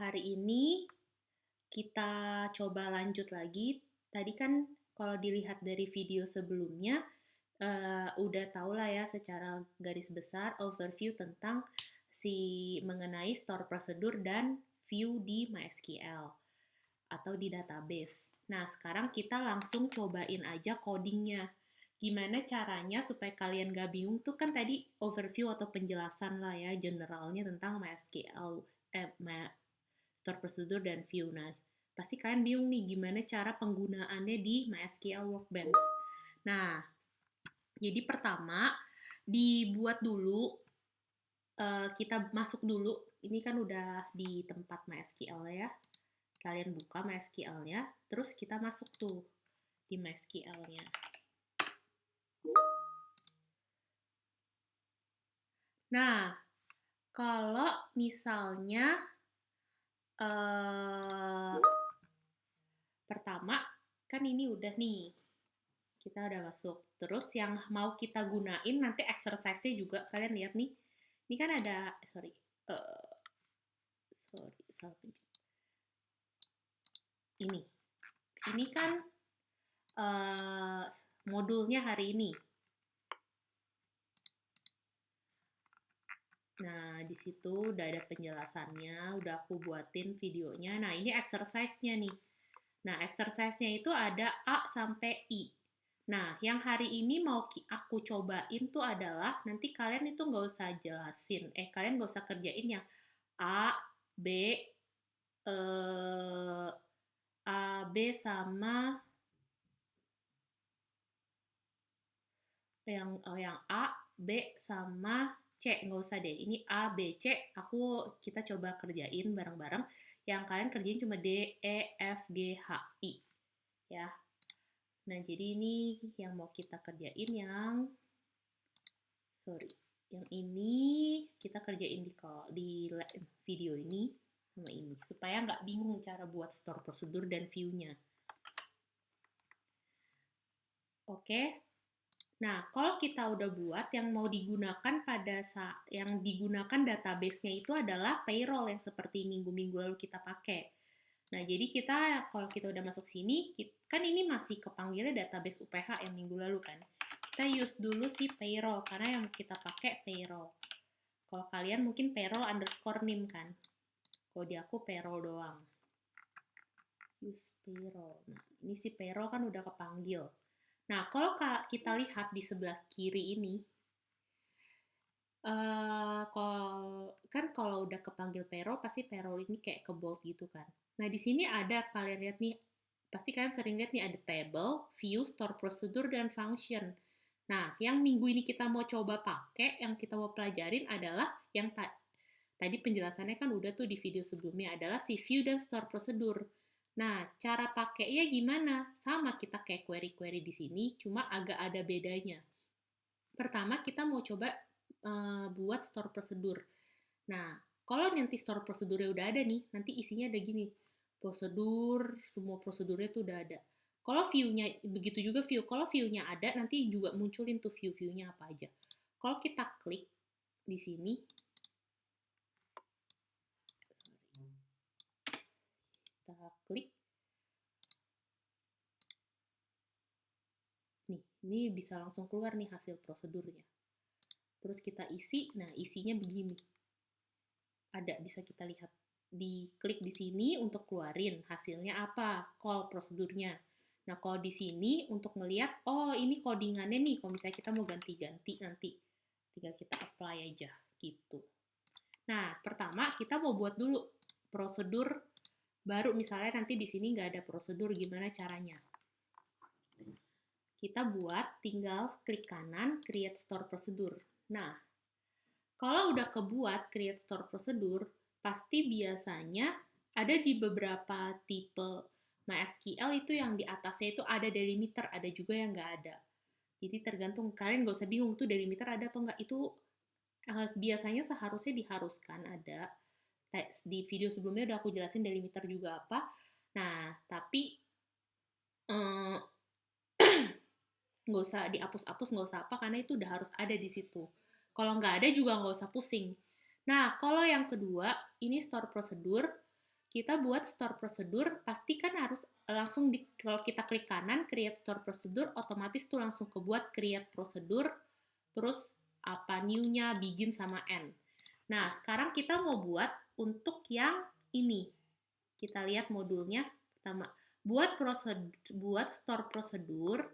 Hari ini kita coba lanjut lagi. Tadi kan kalau dilihat dari video sebelumnya, udah tau lah ya secara garis besar overview tentang mengenai store prosedur dan view di MySQL atau di database. Nah, sekarang kita langsung cobain aja codingnya. Gimana caranya supaya kalian gak bingung tuh kan tadi overview atau penjelasan lah ya generalnya tentang MySQL, store prosedur dan view. Nah, pasti kalian bingung nih gimana cara penggunaannya di MySQL Workbench. Nah, jadi pertama dibuat dulu, kita masuk dulu. Ini kan udah di tempat MySQL ya. Kalian buka MySQL-nya, terus kita masuk tuh di MySQL-nya. Nah, kalau misalnya pertama kan ini udah nih, kita udah masuk. Terus yang mau kita gunain nanti exercise-nya juga kalian lihat nih. Ini kan ada salah pencet. Ini kan modulnya hari ini. Nah, di situ udah ada penjelasannya, udah aku buatin videonya. Nah, ini exercise-nya nih. Nah, exercise-nya itu ada A sampai I. Nah, yang hari ini mau aku cobain tuh adalah, nanti kalian itu nggak usah jelasin, kalian nggak usah kerjain yang A, B, sama yang A, B, sama C, nggak usah deh. Ini A, B, C, kita coba kerjain bareng-bareng. Yang kalian kerjain cuma D, E, F, G, H, I. Ya. Nah, jadi ini yang mau kita kerjain yang ini kita kerjain di video ini sama ini. Supaya nggak bingung cara buat store prosedur dan view-nya. Oke. Nah, kalau kita udah buat yang mau digunakan yang digunakan database-nya itu adalah payroll yang seperti minggu-minggu lalu kita pakai. Nah, jadi kalau kita udah masuk sini, kan ini masih kepanggilnya database UPH yang minggu lalu kan. Kita use dulu si payroll, karena yang kita pakai payroll. Kalau kalian mungkin payroll underscore name kan. Kalau di aku payroll doang. Use payroll. Nah, ini si payroll kan udah kepanggil. Nah, kalau kita lihat di sebelah kiri ini, kalau udah kepanggil payroll, pasti payroll ini kayak ke bold gitu kan. Nah, di sini ada, kalian lihat nih, pasti kalian sering lihat nih ada table, view, store procedure, dan function. Nah, yang minggu ini kita mau coba pakai, yang kita mau pelajarin adalah yang tadi penjelasannya kan udah tuh di video sebelumnya, adalah si view dan store procedure. Nah, cara pakainya gimana? Sama kita kayak query-query di sini, cuma agak ada bedanya. Pertama, kita mau coba buat store prosedur. Nah, kalau nanti store prosedurnya udah ada nih, nanti isinya ada gini. Prosedur, semua prosedurnya tuh udah ada. Kalau view-nya, begitu juga view. Kalau view-nya ada, nanti juga munculin tuh view-view-nya apa aja. Kalau kita klik di sini, kita klik, nih, ini bisa langsung keluar nih hasil prosedurnya. Terus kita isi, nah isinya begini. Ada, bisa kita lihat. Diklik di sini untuk keluarin hasilnya apa, call prosedurnya. Nah, kalau di sini untuk ngelihat, oh ini codingannya nih, kalau misalnya kita mau ganti-ganti nanti, tinggal kita apply aja, gitu. Nah, pertama kita mau buat dulu prosedur baru, misalnya nanti di sini nggak ada prosedur, gimana caranya? Kita buat, tinggal klik kanan, create store procedure. Nah, kalau udah kebuat create store procedure, pasti biasanya ada di beberapa tipe MySQL itu yang di atasnya itu ada delimiter, ada juga yang nggak ada. Jadi tergantung, kalian nggak usah bingung tuh delimiter ada atau nggak. Itu biasanya seharusnya diharuskan ada. Di video sebelumnya udah aku jelasin delimiter juga apa. Nah, tapi nggak usah dihapus-hapus, nggak usah apa, karena itu udah harus ada di situ. Kalau nggak ada juga nggak usah pusing. Nah, kalau yang kedua, ini store prosedur. kita buat store prosedur, pasti kan harus langsung kalau kita klik kanan create store prosedur, otomatis tuh langsung kebuat create prosedur, terus apa new-nya, begin sama end. Nah, sekarang kita mau buat untuk yang ini. Kita lihat modulnya pertama. Buat store prosedur.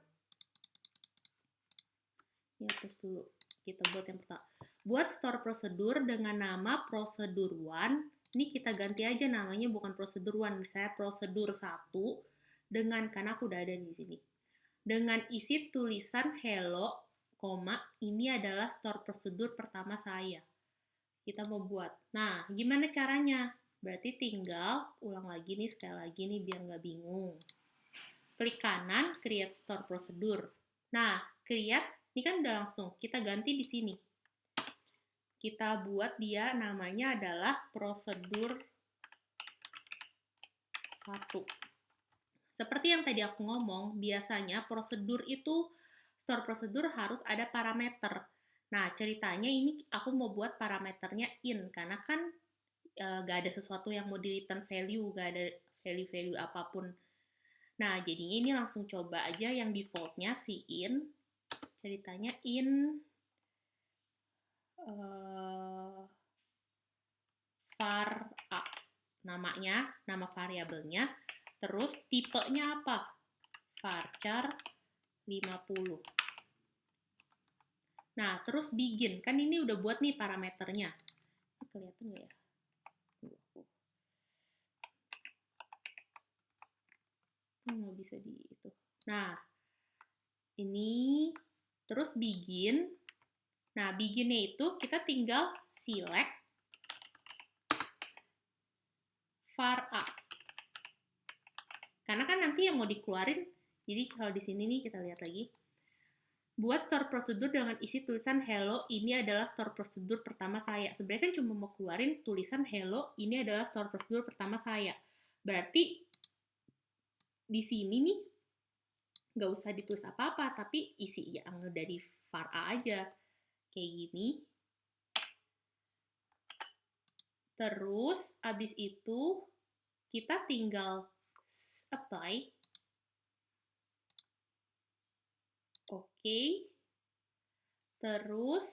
Ya, terus dulu kita buat yang pertama. Buat store prosedur dengan nama prosedur 1. Ini kita ganti aja namanya, bukan prosedur 1, misalnya prosedur 1 dengan, karena aku udah ada di sini. Dengan isi tulisan hello, ini adalah store prosedur pertama saya. Kita mau buat. Nah, gimana caranya? Berarti tinggal ulang lagi nih, sekali lagi nih biar nggak bingung. Klik kanan, create store prosedur. Nah, create, ini kan udah langsung. Kita ganti di sini. Kita buat dia namanya adalah prosedur 1. Seperti yang tadi aku ngomong, biasanya prosedur itu, store prosedur harus ada parameter. Nah, ceritanya ini aku mau buat parameternya in, karena kan gak ada sesuatu yang mau di return value, gak ada value-value apapun. Nah, jadinya ini langsung coba aja yang defaultnya si in, ceritanya in var a, namanya, nama variabelnya, terus tipenya apa? Varchar 50. Nah, terus begin. Kan ini udah buat nih parameternya. Kelihatan nggak ya? Nggak bisa di itu. Nah, ini terus begin. Nah, beginnya itu kita tinggal select var a. Karena kan nanti yang mau dikeluarin, jadi kalau di sini nih kita lihat lagi. Buat store prosedur dengan isi tulisan hello, ini adalah store prosedur pertama saya. Sebenarnya kan cuma mau keluarin tulisan hello, ini adalah store prosedur pertama saya. Berarti di sini nih nggak usah ditulis apa-apa, tapi isi yang dari var a aja. Kayak gini. Terus abis itu kita tinggal apply. Oke. Terus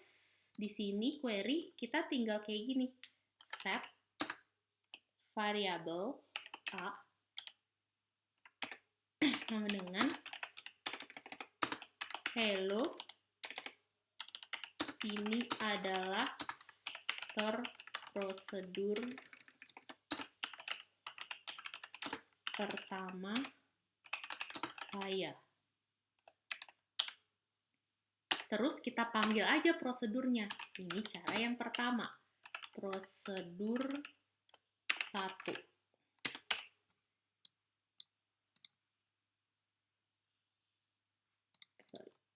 di sini query kita tinggal kayak gini. Set variabel a sama dengan hello, ini adalah store prosedur pertama saya. Terus kita panggil aja prosedurnya. Ini cara yang pertama. Prosedur 1.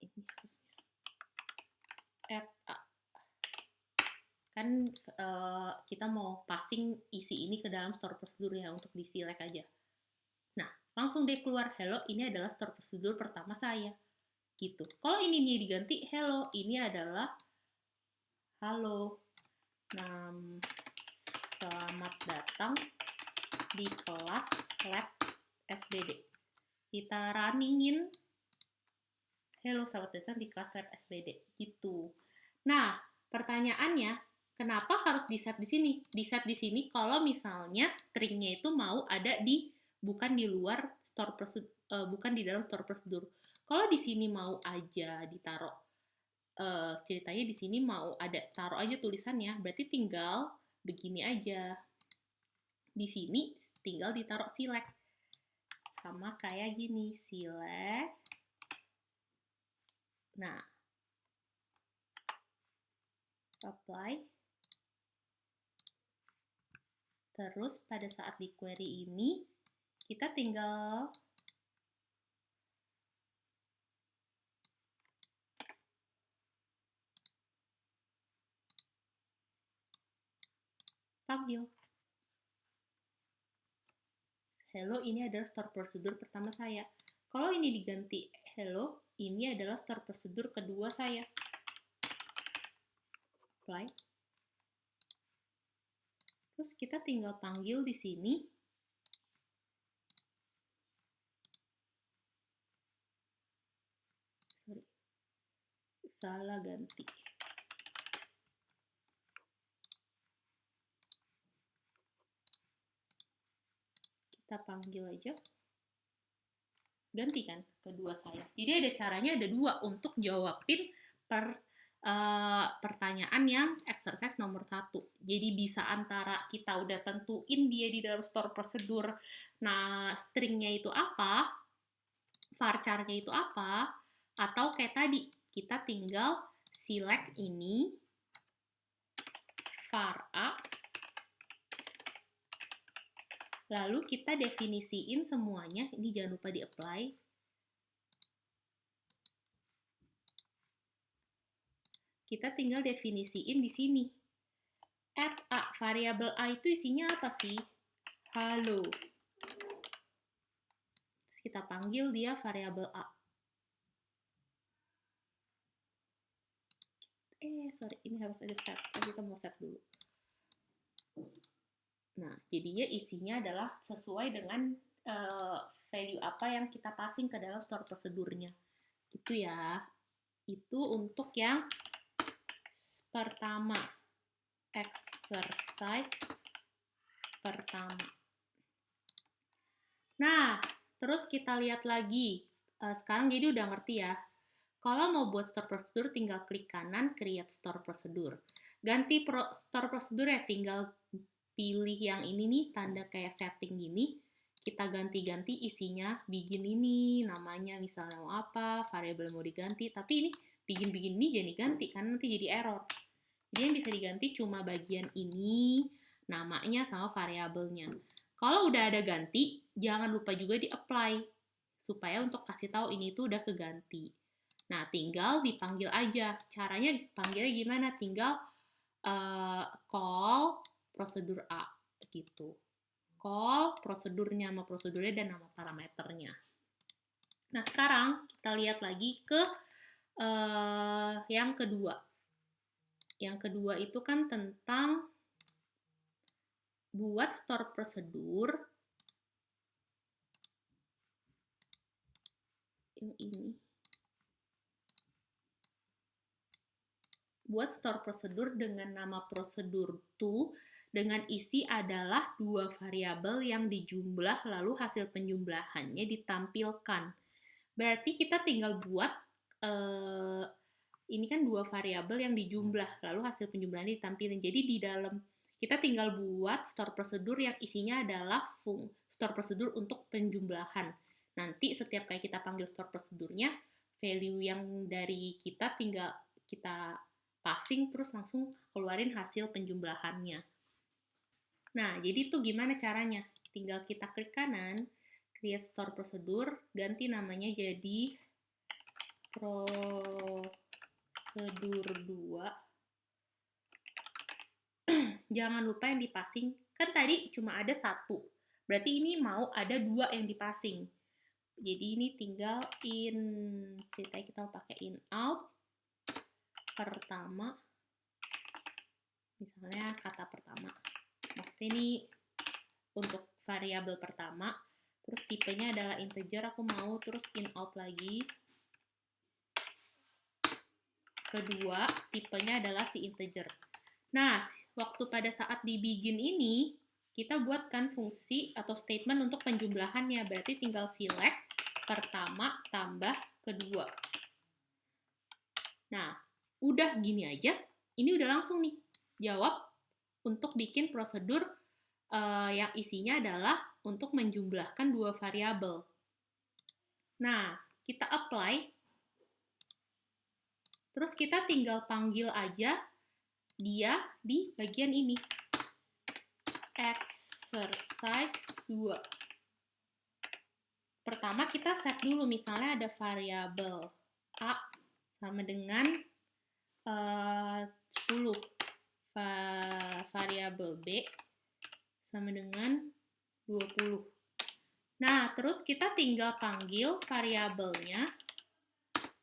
Ini harusnya add a. Kan kita mau passing isi ini ke dalam store prosedur ya, untuk di select aja. Nah, langsung deh keluar hello, ini adalah store prosedur pertama saya. Gitu. Kalau ini nih diganti hello, ini adalah halo. Selamat datang di kelas lab SBD. Kita runningin hello, selamat datang di kelas lab SBD. Gitu. Nah, pertanyaannya, kenapa harus di-set di sini? Di-set di sini kalau misalnya stringnya itu mau ada di, bukan di luar store prosedur, bukan di dalam store prosedur. Kalau di sini mau aja ditaruh, ceritanya di sini mau ada taruh aja tulisannya, berarti tinggal begini aja. Di sini tinggal ditaruh select. Sama kayak gini, select. Nah, apply. Terus pada saat di query ini, kita tinggal panggil. Hello, ini adalah store prosedur pertama saya. Kalau ini diganti hello, ini adalah store prosedur kedua saya. Apply. Terus kita tinggal panggil di sini salah ganti. Kita panggil aja. Ganti kan kedua saya. Jadi ada caranya, ada dua untuk jawabin pertanyaan yang exercise nomor 1. Jadi bisa antara kita udah tentuin dia di dalam store prosedur, nah stringnya itu apa, varchar-nya itu apa, atau kayak tadi kita tinggal select ini var a, lalu kita definisiin semuanya. Ini jangan lupa di-apply. Kita tinggal definisiin di sini. Add a, variabel a itu isinya apa sih? Halo. Terus kita panggil dia variabel a. Sorry, ini harus ada set. Kita mau set dulu. Nah, jadinya isinya adalah sesuai dengan value apa yang kita passing ke dalam store prosedurnya. Itu ya. Itu untuk yang pertama. Exercise pertama. Nah, terus kita lihat lagi. Sekarang jadi udah ngerti ya. Kalau mau buat store prosedur, tinggal klik kanan, create store prosedur. Ganti store prosedur ya, tinggal pilih yang ini nih, tanda kayak setting gini. Kita ganti-ganti isinya, begin ini, namanya misalnya mau apa, variabel mau diganti. Tapi ini, begin-begin ini jangan diganti, karena nanti jadi error. Jadi yang bisa diganti cuma bagian ini, namanya sama variabelnya. Kalau udah ada ganti, jangan lupa juga di-apply. Supaya untuk kasih tahu ini tuh udah keganti. Nah, tinggal dipanggil aja. Caranya panggilnya gimana? Tinggal call prosedur A gitu. Call prosedurnya sama prosedurnya dan nama parameternya. Nah, sekarang kita lihat lagi ke yang kedua. Yang kedua itu kan tentang buat store prosedur. Yang ini. Buat store prosedur dengan nama prosedur to dengan isi adalah 2 variabel yang dijumlah lalu hasil penjumlahannya ditampilkan. Berarti kita tinggal buat ini kan 2 variabel yang dijumlah lalu hasil penjumlahannya ditampilkan. Jadi di dalam kita tinggal buat store prosedur yang isinya adalah store prosedur untuk penjumlahan. Nanti setiap kali kita panggil store prosedurnya, value yang dari kita tinggal kita passing terus langsung keluarin hasil penjumlahannya. Nah, jadi itu gimana caranya? Tinggal kita klik kanan, create store prosedur, ganti namanya jadi prosedur 2. Jangan lupa yang dipassing, kan tadi cuma ada 1. Berarti ini mau ada 2 yang dipassing. Jadi ini tinggal ceritanya kita pakai in out pertama, misalnya kata pertama. Maksudnya ini untuk variabel pertama, terus tipenya adalah integer, aku mau terus in out lagi. Kedua, tipenya adalah si integer. Nah, waktu pada saat di begin ini, kita buatkan fungsi atau statement untuk penjumlahannya. Berarti tinggal select pertama tambah kedua. Nah, udah gini aja, ini udah langsung nih jawab untuk bikin prosedur yang isinya adalah untuk menjumlahkan 2 variabel. Nah, kita apply, terus kita tinggal panggil aja dia di bagian ini, exercise 2. Pertama kita set dulu, misalnya ada variabel A sama dengan 10, variabel B sama dengan 20. Nah, terus kita tinggal panggil variabelnya,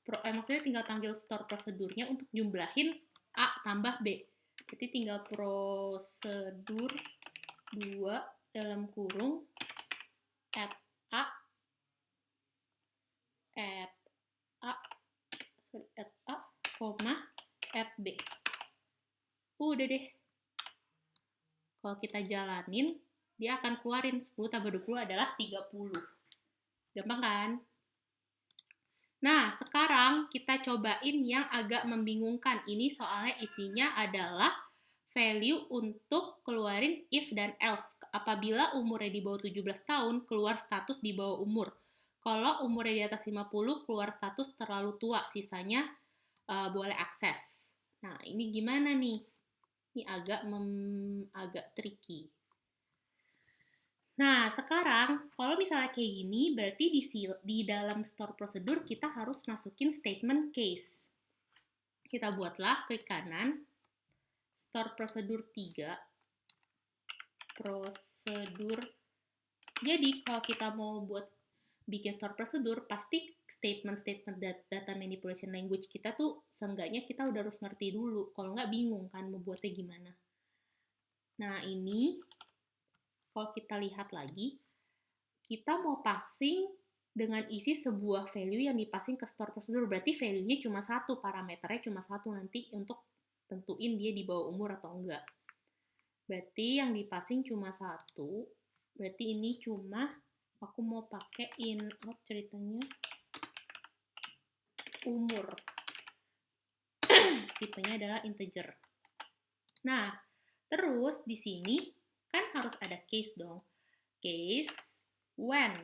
maksudnya tinggal panggil store prosedurnya untuk jumlahin A tambah B. Jadi tinggal prosedur 2 dalam kurung add A, udah deh. Kalau kita jalanin, dia akan keluarin 10 tambah 20 adalah 30. Gampang kan? Nah, sekarang kita cobain yang agak membingungkan. Ini soalnya isinya adalah value untuk keluarin if dan else. Apabila umurnya di bawah 17 tahun, keluar status di bawah umur. Kalau umurnya di atas 50, keluar status terlalu tua, sisanya boleh akses. Nah, ini gimana nih? Ini agak tricky. Nah, sekarang kalau misalnya kayak gini, berarti di dalam store prosedur kita harus masukin statement case. Kita buatlah klik kanan, store prosedur 3, prosedur. Jadi, kalau kita mau buat bikin store prosedur, pasti statement-statement data manipulation language kita tuh seenggaknya kita udah harus ngerti dulu. Kalau nggak bingung kan mau buatnya gimana. Nah, ini kalau kita lihat lagi, kita mau passing dengan isi sebuah value yang dipassing ke store prosedur. Berarti value-nya cuma satu, parameternya cuma satu nanti untuk tentuin dia di bawah umur atau enggak. Berarti yang dipassing cuma satu. Berarti ini cuma aku mau pakai in out ceritanya umur. Tipenya adalah integer. Nah, terus di sini kan harus ada case dong. Case when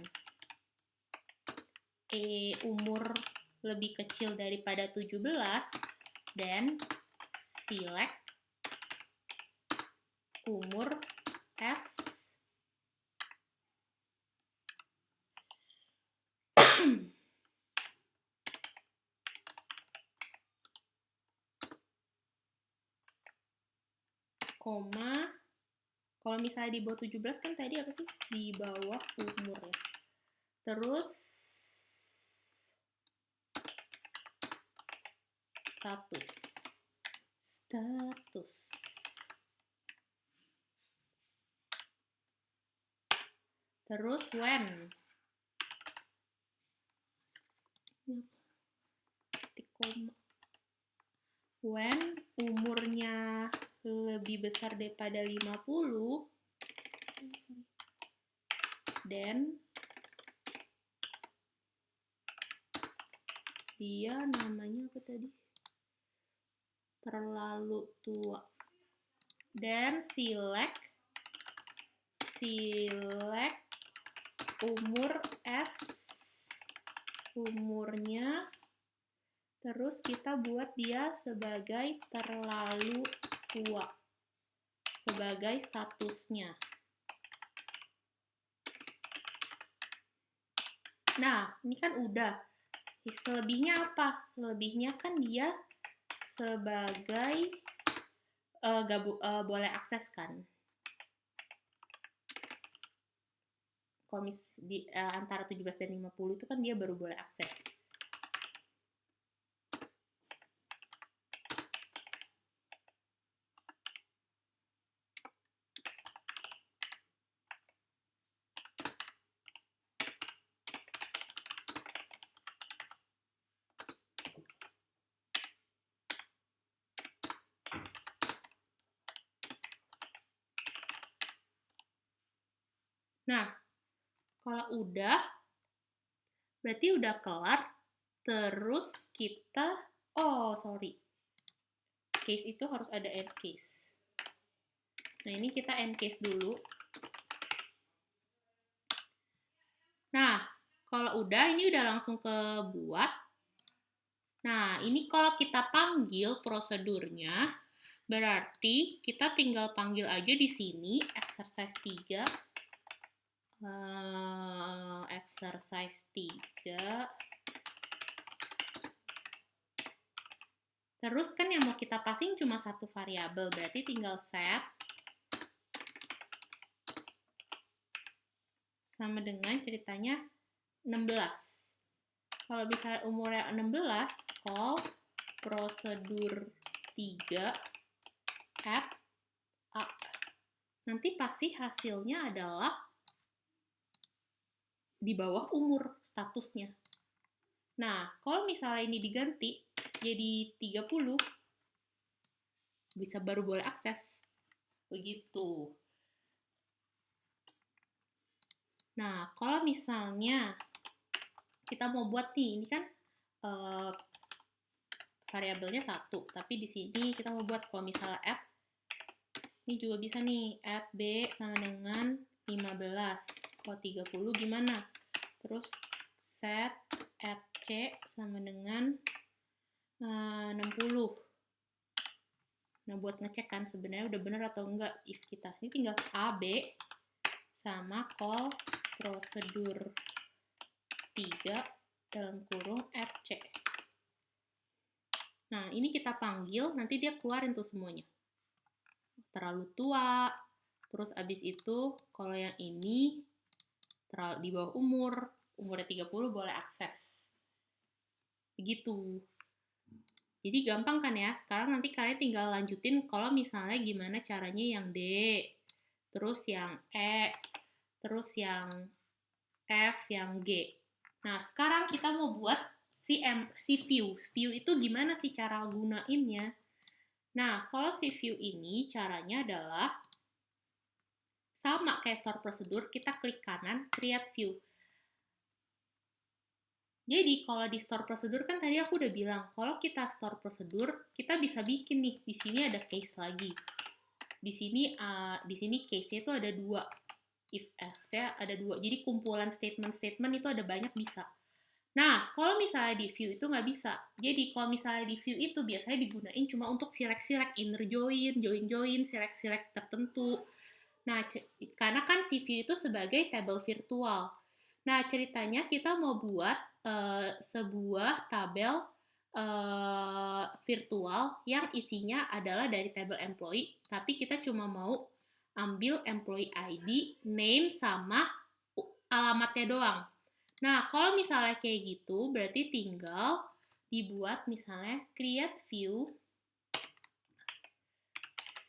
umur lebih kecil daripada 17 dan select umur S koma, kalau misalnya di bawah 17 kan tadi apa sih? Di bawah umur ya. Terus status. Terus when. When umurnya lebih besar daripada 50 dan dia namanya apa tadi? Terlalu tua. Dan select umur S, umurnya, terus kita buat dia sebagai terlalu tua sebagai statusnya. Nah, ini kan udah. Selebihnya apa? Selebihnya kan dia sebagai boleh akses kan. Kalau antara 17 dan 50 itu kan dia baru boleh akses. Nah, kalau udah, berarti udah kelar. Terus kita, case itu harus ada end case. Nah, ini kita end case dulu. Nah, kalau udah, ini udah langsung kebuat. Nah, ini kalau kita panggil prosedurnya, berarti kita tinggal panggil aja di sini, exercise 3. Exercise 3. Terus kan yang mau kita passing cuma satu variabel, berarti tinggal set sama dengan ceritanya 16. Kalau bisa umurnya 16, call prosedur 3 add up. Nanti pasti hasilnya adalah di bawah umur statusnya. Nah, kalau misalnya ini diganti jadi 30, baru boleh akses. Begitu. Nah, kalau misalnya kita mau buat nih, ini kan variabelnya 1, tapi di sini kita mau buat kalau misalnya add, ini juga bisa nih, add B sama dengan 15. Kalau 30 gimana? Terus set add C sama dengan 60. Nah, buat ngecek kan sebenarnya udah bener atau enggak if kita. Ini tinggal AB sama call prosedur 3 dalam kurung FC. Nah, ini kita panggil, nanti dia keluarin tuh semuanya. Terlalu tua, terus abis itu kalau yang ini terlalu di bawah umurnya 30 boleh akses. Begitu. Jadi gampang kan ya, sekarang nanti kalian tinggal lanjutin kalau misalnya gimana caranya yang D, terus yang E, terus yang F, yang G. Nah, sekarang kita mau buat si view. View itu gimana sih cara gunainnya? Nah, kalau si view ini caranya adalah sama kayak store prosedur, kita klik kanan, create view. Jadi, kalau di store prosedur kan tadi aku udah bilang, kalau kita store prosedur, kita bisa bikin nih, di sini ada case lagi. Di sini case-nya itu ada 2. If else-nya ada 2. Jadi kumpulan statement-statement itu ada banyak bisa. Nah, kalau misalnya di view itu nggak bisa. Jadi, kalau misalnya di view itu biasanya digunain cuma untuk select-select, inner join, select-select tertentu. Nah, karena kan si view itu sebagai table virtual. Nah, ceritanya kita mau buat sebuah tabel virtual yang isinya adalah dari table employee, tapi kita cuma mau ambil employee ID, name, sama alamatnya doang. Nah, kalau misalnya kayak gitu, berarti tinggal dibuat misalnya create view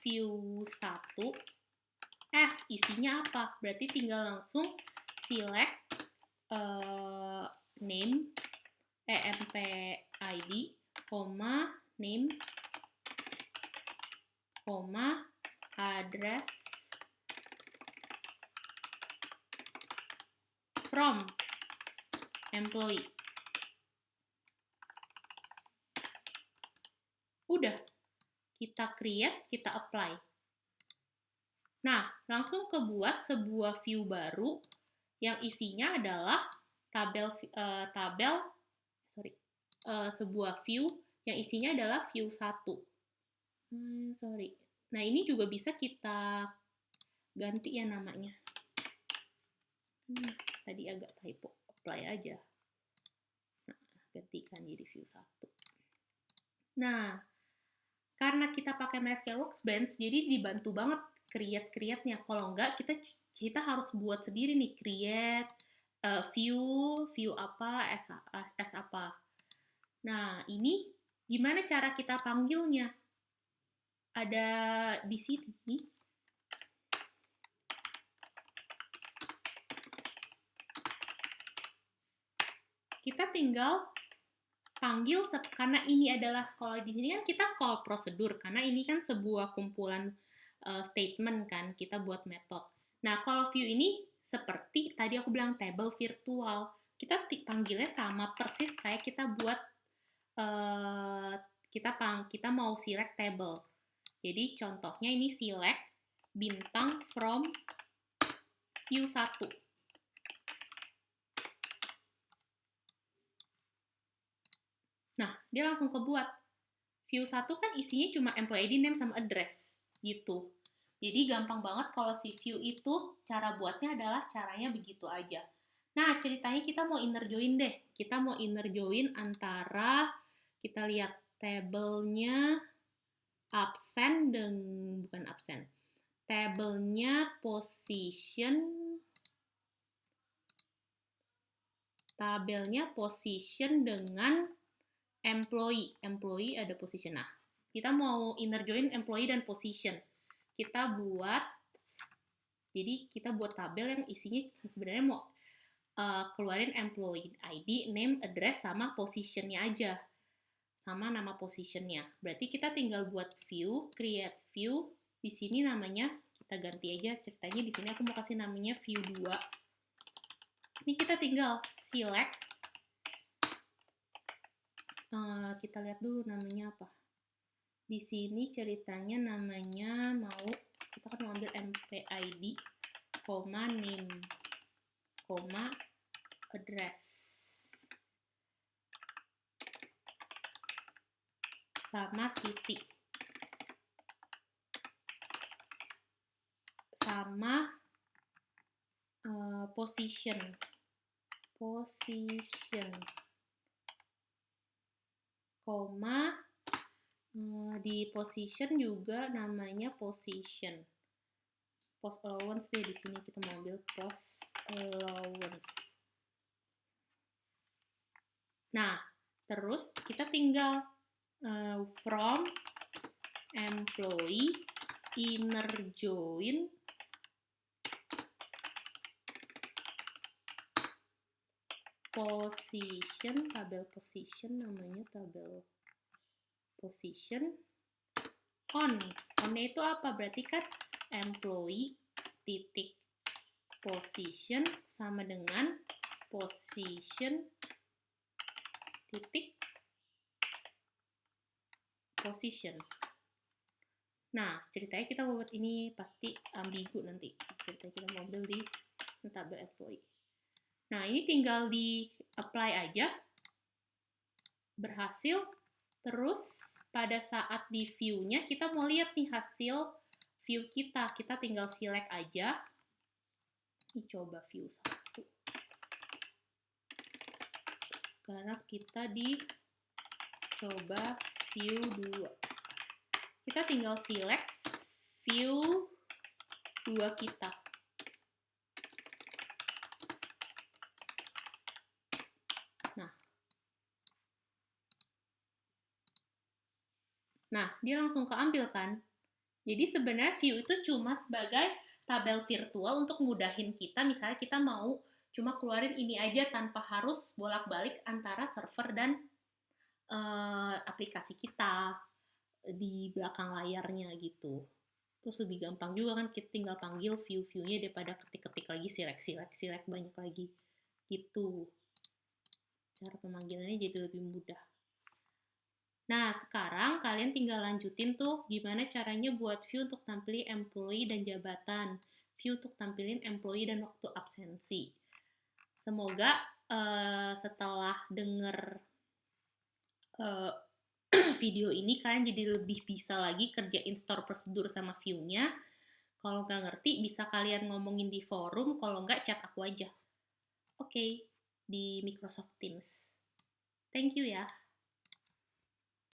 1 S, isinya apa? Berarti tinggal langsung select name, empid, name, address from employee. Udah, kita create, kita apply. Nah, langsung kebuat sebuah view baru yang isinya adalah sebuah view yang isinya adalah view 1. Nah, ini juga bisa kita ganti ya namanya. Tadi agak typo, apply aja. Nah, gantikan jadi view 1. Nah, karena kita pakai MySQL Workbench, jadi dibantu banget create-nya. Kalau enggak, kita harus buat sendiri nih, create view apa, as apa. Nah, ini gimana cara kita panggilnya? Ada di sini. Kita tinggal panggil, karena ini adalah, kalau di sini kan kita call prosedur, karena ini kan sebuah kumpulan statement kan, kita buat metode. Nah, kalau view ini seperti tadi aku bilang table virtual, kita panggilnya sama persis kayak kita buat kita mau select table. Jadi contohnya ini select bintang from view 1. Nah, dia langsung kebuat. View 1 kan isinya cuma employee ID, name, sama address. Gitu. Jadi gampang banget kalau si view itu, cara buatnya adalah caranya begitu aja. Nah, ceritanya kita mau inner join deh. Kita mau inner join antara, kita lihat tabelnya absen dan bukan absen. Tabelnya position dengan employee ada position. Nah, kita mau inner join employee dan position. Jadi kita buat tabel yang isinya sebenarnya mau keluarin employee ID, name, address, sama positionnya aja. sama nama positionnya. Berarti kita tinggal buat view, create view. Di sini namanya kita ganti aja ceritanya. Di sini aku mau kasih namanya view 2. Ini kita tinggal select. Kita lihat dulu namanya apa. Di sini ceritanya namanya mau kita kan mau ambil mpid, name, address. Sama city. Sama position. Di position juga namanya position. Post allowance deh, di sini kita mau ambil post allowance. Nah, terus kita tinggal from employee inner join position, tabel position namanya tabel position on-nya itu apa? Berarti kan employee titik position sama dengan position titik position. Nah, ceritanya kita mau buat ini pasti ambigu nanti. Ceritanya kita mau ambil di tabel employee. Nah, ini tinggal di apply aja. Berhasil. Terus pada saat di view-nya kita mau lihat nih hasil view kita. Kita tinggal select aja. Ini coba view 1. Sekarang kita di coba view 2. Kita tinggal select view 2 kita. Nah, dia langsung keambil kan? Jadi sebenarnya view itu cuma sebagai tabel virtual untuk mudahin kita. Misalnya kita mau cuma keluarin ini aja tanpa harus bolak-balik antara server dan aplikasi kita di belakang layarnya gitu. Terus lebih gampang juga kan, kita tinggal panggil view-viewnya daripada ketik-ketik lagi, select banyak lagi gitu. Cara pemanggilannya jadi lebih mudah. Nah, sekarang kalian tinggal lanjutin tuh gimana caranya buat view untuk tampilin employee dan jabatan, view untuk tampilin employee dan waktu absensi. Semoga setelah denger video ini kalian jadi lebih bisa lagi kerjain store prosedur sama view-nya. Kalau nggak ngerti bisa kalian ngomongin di forum, kalau nggak chat aku aja. Oke, di Microsoft Teams. Thank you ya.